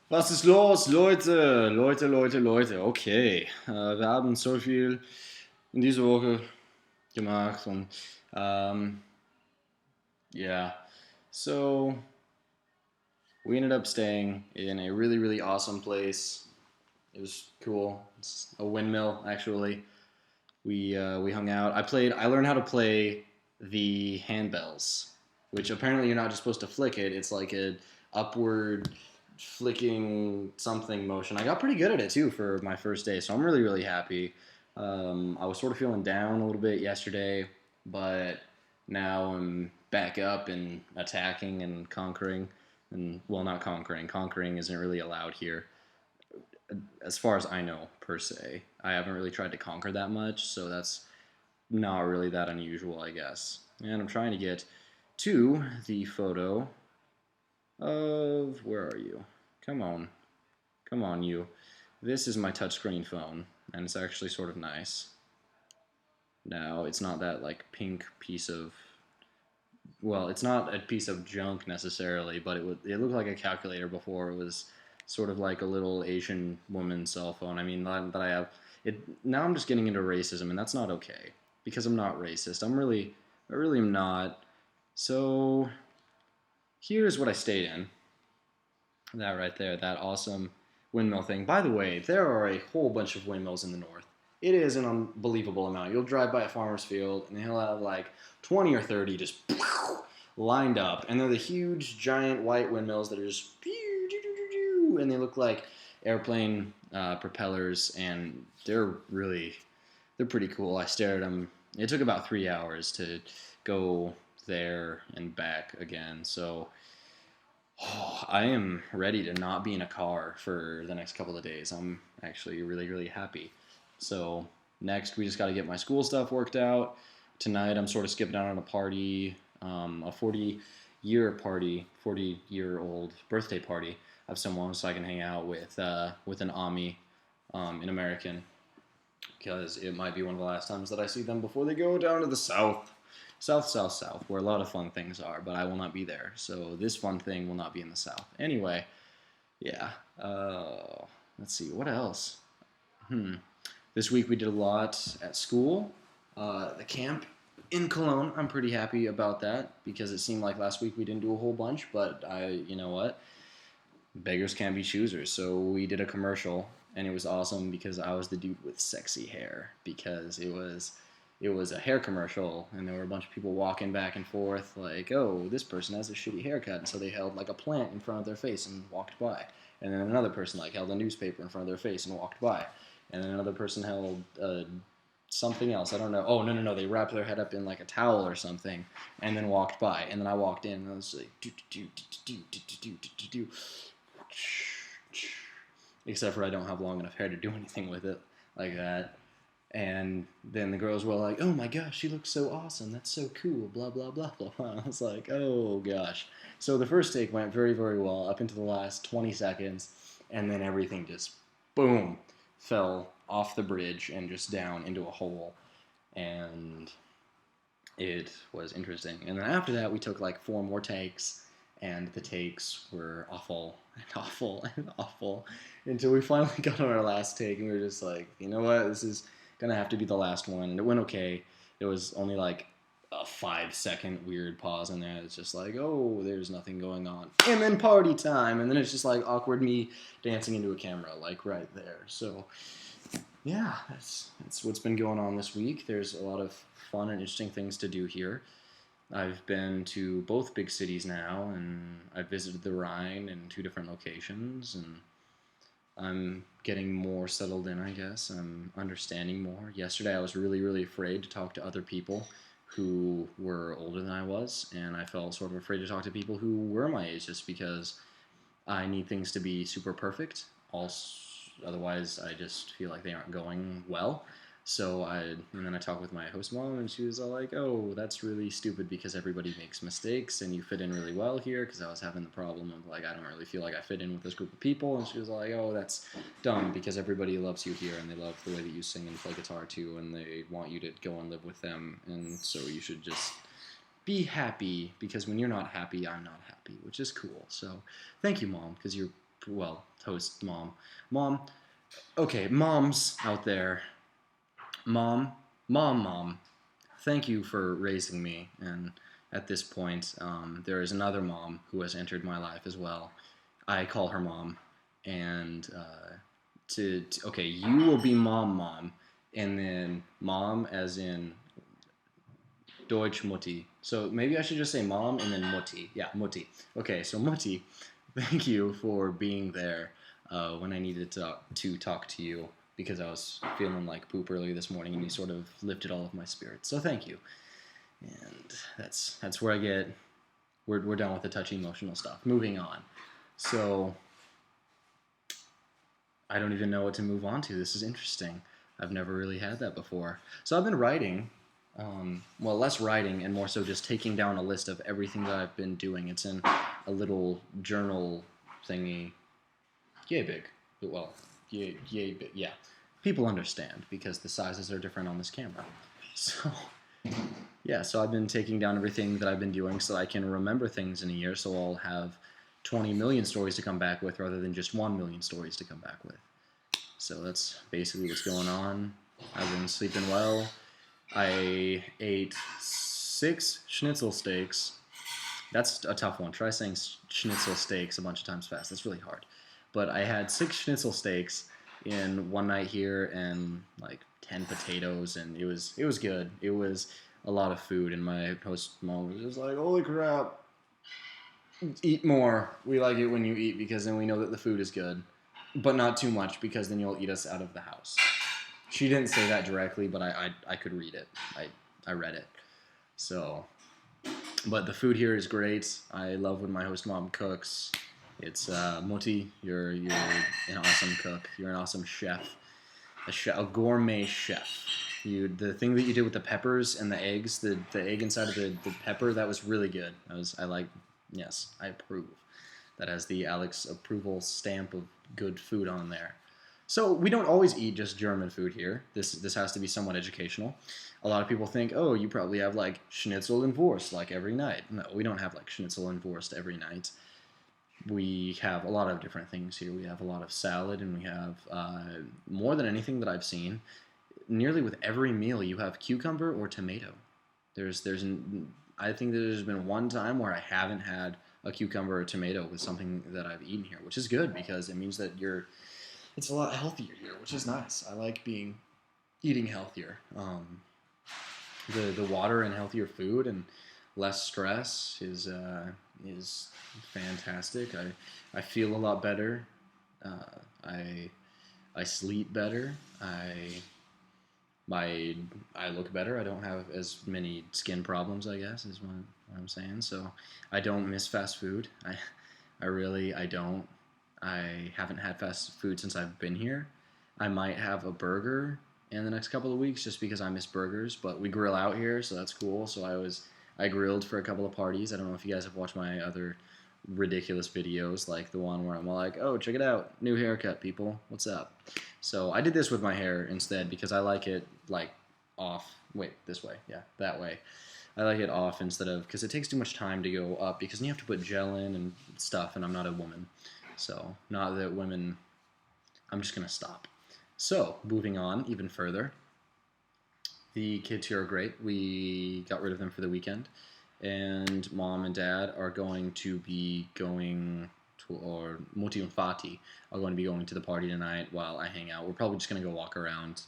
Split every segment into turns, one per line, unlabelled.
Was ist los, Leute? Leute. Okay, wir haben so viel in dieser Woche gemacht und um, yeah. So we ended up staying in a really awesome place. It was cool. It's a windmill, actually. We hung out. I learned how to play the handbells, which apparently you're not just supposed to flick it. It's like a upward flicking something motion. I got pretty good at it too for my first day, so I'm really happy. I was sort of feeling down a little bit yesterday, but now I'm back up and attacking and conquering. And well, not conquering. Conquering isn't really allowed here as far as I know, per se. I haven't really tried to conquer that much, so that's not really that unusual, I guess. And I'm trying to get to the photo of. Where are you? Come on. Come on, you. This is my touchscreen phone, and it's actually sort of nice. Now, it's not that, like, pink piece of. Well, it's not a piece of junk necessarily, but it looked like a calculator before. It was sort of like a little Asian woman cell phone. I mean, that I have it now. I'm just getting into racism, and that's not okay because I'm not racist. I really am not. So here's what I stayed in. That right there, that awesome windmill thing. By the way, there are a whole bunch of windmills in the north. It is an unbelievable amount. You'll drive by a farmer's field, and he'll have like 20 or 30 just lined up, and they're the huge, giant white windmills that are just and they look like airplane propellers, and they're pretty cool. I stared at them. It took about 3 hours to go there and back again, so I am ready to not be in a car for the next couple of days. I'm actually really happy. So next, we just got to get my school stuff worked out. Tonight, I'm sort of skipping out on a party, a 40-year-old birthday party of someone, so I can hang out with an Ami, an American, because it might be one of the last times that I see them before they go down to the south. South, where a lot of fun things are, but I will not be there. So this fun thing will not be in the south. Anyway, yeah. Let's see, what else? This week we did a lot at school. The camp in Cologne, I'm pretty happy about that because it seemed like last week we didn't do a whole bunch, but you know what? Beggars can't be choosers. So we did a commercial, and it was awesome because I was the dude with sexy hair because it was a hair commercial, and there were a bunch of people walking back and forth like, oh, this person has a shitty haircut, and so they held like a plant in front of their face and walked by, and then another person like held a newspaper in front of their face and walked by, and then another person held something else. I don't know. Oh, no. They wrapped their head up in like a towel or something and then walked by. And then I walked in and I was like, do. Except for I don't have long enough hair to do anything with it like that. And then the girls were like, oh my gosh, she looks so awesome. That's so cool. Blah, blah, blah, blah. I was like, oh gosh. So the first take went very well up into the last 20 seconds. And then everything just, boom, fell off the bridge and just down into a hole. And it was interesting. And then after that, we took like 4 more takes, and the takes were awful and awful until we finally got on our last take, and we were just like, you know what, this is gonna have to be the last one. And it went okay. It was only like a 5 second weird pause in there. It's just like, oh, there's nothing going on, and then party time, and then it's just like awkward me dancing into a camera, like right there. So yeah, that's what's been going on this week. There's a lot of fun and interesting things to do here. I've been to both big cities now, and I've visited the Rhine in 2 different locations, and I'm getting more settled in, I guess. I'm understanding more. Yesterday, I was really afraid to talk to other people who were older than I was, and I felt sort of afraid to talk to people who were my age just because I need things to be super perfect. Also, otherwise, I just feel like they aren't going well. And then I talked with my host mom, and she was all like, "Oh, that's really stupid because everybody makes mistakes, and you fit in really well here." Because I was having the problem of like, I don't really feel like I fit in with this group of people, and she was like, "Oh, that's dumb because everybody loves you here, and they love the way that you sing and play guitar too, and they want you to go and live with them, and so you should just be happy because when you're not happy, I'm not happy," which is cool. So, thank you, mom, because you're well, host mom. Mom, okay, moms out there. Mom, mom, thank you for raising me. And at this point, there is another mom who has entered my life as well. I call her mom. And okay, you will be mom, and then mom as in Deutsch Mutti. So maybe I should just say mom and then Mutti. Yeah, Mutti. Okay, so Mutti, thank you for being there when I needed to talk to you because I was feeling like poop earlier this morning, and you sort of lifted all of my spirits. So thank you. And that's where I get. We're done with the touchy emotional stuff. Moving on. So I don't even know what to move on to. This is interesting. I've never really had that before. So I've been writing, well, less writing and more so just taking down a list of everything that I've been doing. It's in a little journal thingy. Yay big. Well, yay big. Yeah. People understand because the sizes are different on this camera. So, yeah, so I've been taking down everything that I've been doing so I can remember things in a year, so I'll have 20 million stories to come back with rather than just 1 million stories to come back with. So that's basically what's going on. I've been sleeping well. I ate 6 schnitzel steaks. That's a tough one. Try saying schnitzel steaks a bunch of times fast. That's really hard. But I had 6 schnitzel steaks in one night here and like 10 potatoes, and it was good. It was a lot of food, and my host mom was just like, "Holy crap! Eat more. We like it when you eat because then we know that the food is good, but not too much because then you'll eat us out of the house." She didn't say that directly, but I could read it. I read it. So, but the food here is great. I love when my host mom cooks. It's Moti, you're an awesome cook. You're an awesome chef, a gourmet chef. The thing that you did with the peppers and the eggs, the egg inside of the pepper, that was really good. Yes, I approve. That has the Alex approval stamp of good food on there. So we don't always eat just German food here. This has to be somewhat educational. A lot of people think, oh, you probably have like schnitzel and Wurst like every night. No, we don't have like schnitzel and Wurst every night. We have a lot of different things here. We have a lot of salad, and we have more than anything that I've seen. Nearly with every meal, you have cucumber or tomato. I think that there's been one time where I haven't had a cucumber or tomato with something that I've eaten here, which is good because it means that it's a lot healthier here, which is nice. I like eating healthier. The water and healthier food and less stress is fantastic. I feel a lot better. I sleep better. I look better. I don't have as many skin problems, I guess, is what I'm saying. So I don't miss fast food. I don't. I haven't had fast food since I've been here. I might have a burger in the next couple of weeks just because I miss burgers, but we grill out here, so that's cool. So I grilled for a couple of parties. I don't know if you guys have watched my other ridiculous videos, like the one where I'm like, oh, check it out, new haircut, people, what's up? So I did this with my hair instead because I like it like off. Wait, this way, yeah, that way. I like it off instead of, because it takes too much time to go up because you have to put gel in and stuff, and I'm not a woman. So, not that women, I'm just going to stop. So, moving on even further. The kids here are great. We got rid of them for the weekend. And mom and dad are going to be going to, or Moti and Fati are going to be going to the party tonight while I hang out. We're probably just going to go walk around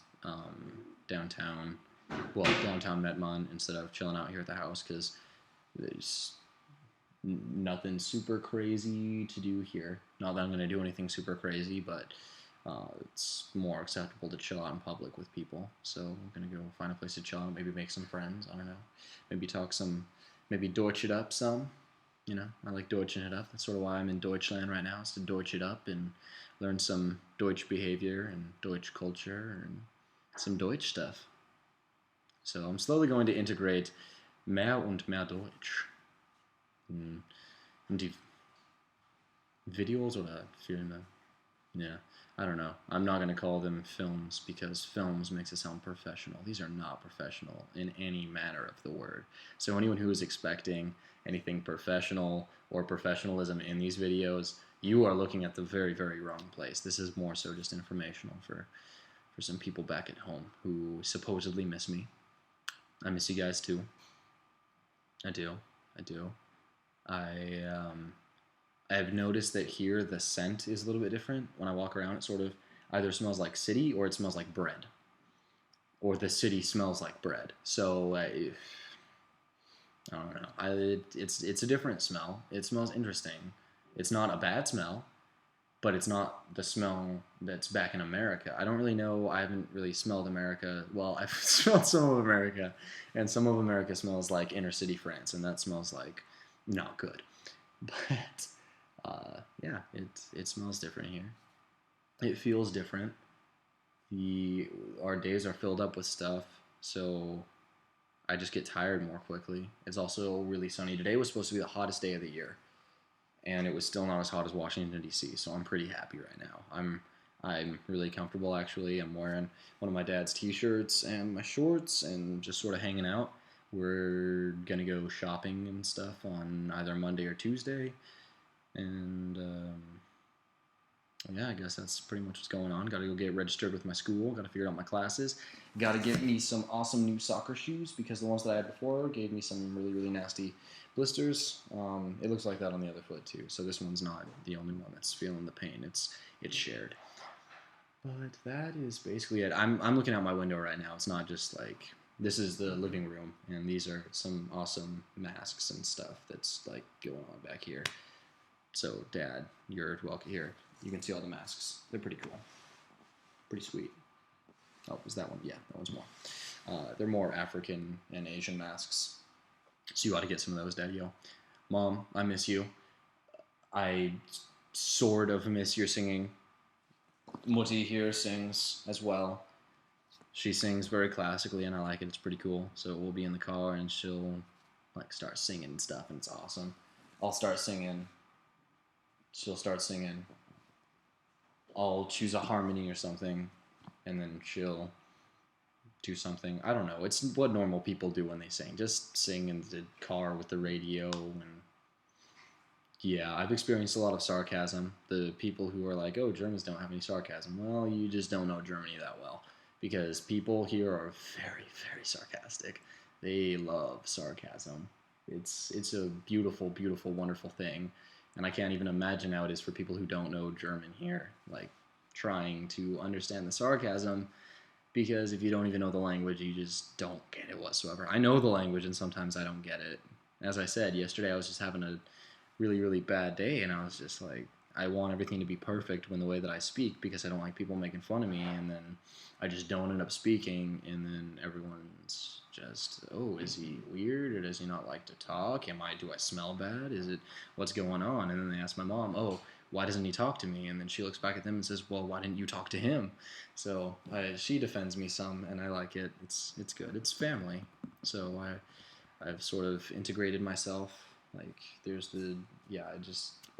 downtown Mettmann instead of chilling out here at the house because there's nothing super crazy to do here. Not that I'm going to do anything super crazy, but it's more acceptable to chill out in public with people. So we're going to go find a place to chill out, maybe make some friends. I don't know. Maybe Deutsch it up some. You know, I like Deutsching it up. That's sort of why I'm in Deutschland right now, is to Deutsch it up and learn some Deutsch behavior and Deutsch culture and some Deutsch stuff. So I'm slowly going to integrate mehr und mehr Deutsch in die Videos oder Filme. Yeah, I don't know. I'm not going to call them films because films makes it sound professional. These are not professional in any manner of the word. So anyone who is expecting anything professional or professionalism in these videos, you are looking at the very, very wrong place. This is more so just informational for some people back at home who supposedly miss me. I miss you guys too. I do. I do. I I've noticed that here the scent is a little bit different. When I walk around, it sort of either smells like city or it smells like bread, or the city smells like bread. So I don't know. It's a different smell. It smells interesting. It's not a bad smell, but it's not the smell that's back in America. I don't really know. I haven't really smelled America. Well, I've smelled some of America, and some of America smells like inner city France, and that smells like not good. But yeah, it smells different here. It feels different. The Our days are filled up with stuff, so I just get tired more quickly. It's also really sunny. Today was supposed to be the hottest day of the year, and it was still not as hot as Washington D.C. So I'm pretty happy right now. I'm really comfortable actually. I'm wearing one of my dad's T-shirts and my shorts, and just sort of hanging out. We're gonna go shopping and stuff on either Monday or Tuesday, and yeah, I guess that's pretty much what's going on. Got to go get registered with my school. Got to figure out my classes. Got to get me some awesome new soccer shoes because the ones that I had before gave me some really, really nasty blisters. It looks like that on the other foot too. So this one's not the only one that's feeling the pain. It's shared. But that is basically it. I'm looking out my window right now. It's not just like this is the living room, and these are some awesome masks and stuff that's like going on back here. So, Dad, you're welcome here. You can see all the masks. They're pretty cool. Pretty sweet. Oh, is that one? Yeah, that one's more. They're more African and Asian masks. So you ought to get some of those, Daddy-o. Mom, I miss you. I sort of miss your singing. Mutti here sings as well. She sings very classically, and I like it. It's pretty cool. So we'll be in the car, and she'll like start singing and stuff, and it's awesome. I'll start singing. She'll start singing. I'll choose a harmony or something, and then she'll do something. I don't know. It's what normal people do when they sing. Just sing in the car with the radio. And yeah, I've experienced a lot of sarcasm. The people who are like, oh, Germans don't have any sarcasm. Well, you just don't know Germany that well, because people here are very, very sarcastic. They love sarcasm. It's a beautiful, beautiful, wonderful thing. And I can't even imagine how it is for people who don't know German here, like trying to understand the sarcasm, because if you don't even know the language, you just don't get it whatsoever. I know the language, and sometimes I don't get it. As I said, yesterday I was just having a really, really bad day, and I was just like, I want everything to be perfect when the way that I speak, because I don't like people making fun of me, and then I just don't end up speaking, and then everyone's just, oh, is he weird, or does he not like to talk? Do I smell bad? What's going on? And then they ask my mom, oh, why doesn't he talk to me? And then she looks back at them and says, well, why didn't you talk to him? So she defends me some, and I like it. It's good. It's family. So I've sort of integrated myself. Like there's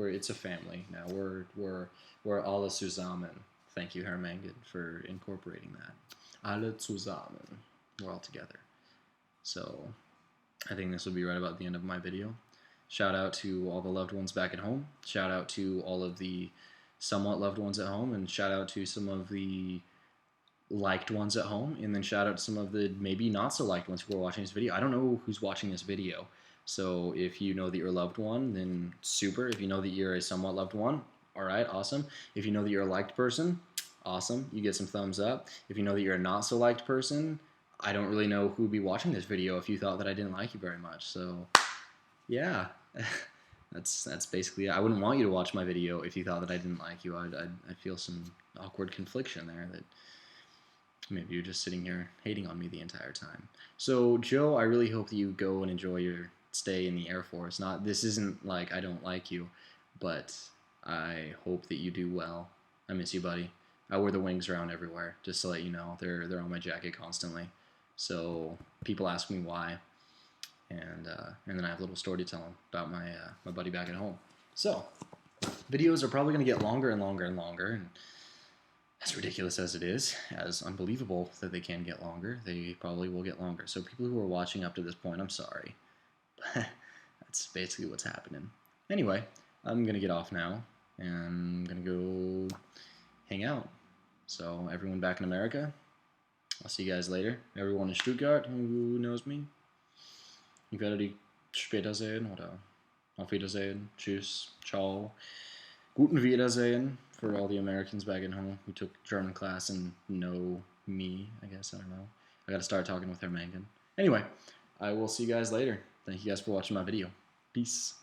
it's a family now. We're alle zusammen. Thank you, Herr Mangan, for incorporating that. Alle zusammen. We're all together. So I think this will be right about the end of my video. Shout out to all the loved ones back at home. Shout out to all of the somewhat loved ones at home, and shout out to some of the liked ones at home, and then shout out to some of the maybe not so liked ones who are watching this video. I don't know who's watching this video, so if you know that you're a loved one, then super. If you know that you're a somewhat loved one, all right, awesome. If you know that you're a liked person, awesome. You get some thumbs up. If you know that you're a not so liked person, I don't really know who would be watching this video if you thought that I didn't like you very much. So yeah, that's basically it. I wouldn't want you to watch my video if you thought that I didn't like you. I'd feel some awkward confliction there, that maybe you're just sitting here hating on me the entire time. So Joe, I really hope that you go and enjoy your stay in the Air Force. This isn't like I don't like you, but I hope that you do well. I miss you, buddy. I wear the wings around everywhere, just to let you know. They're on my jacket constantly. So people ask me why, and then I have a little story to tell them about my buddy back at home. So videos are probably going to get longer and longer and longer, and as ridiculous as it is, as unbelievable that they can get longer, they probably will get longer. So people who are watching up to this point, I'm sorry. That's basically what's happening. Anyway, I'm going to get off now. and I'm gonna go hang out. So everyone back in America, I'll see you guys later. Everyone in Stuttgart who knows me, ich werde dich später sehen oder auf Wiedersehen. Tschüss, ciao. Guten Wiedersehen for all the Americans back at home who took German class and know me, I guess. I don't know. I gotta start talking with Hermangen. Anyway, I will see you guys later. Thank you guys for watching my video. Peace.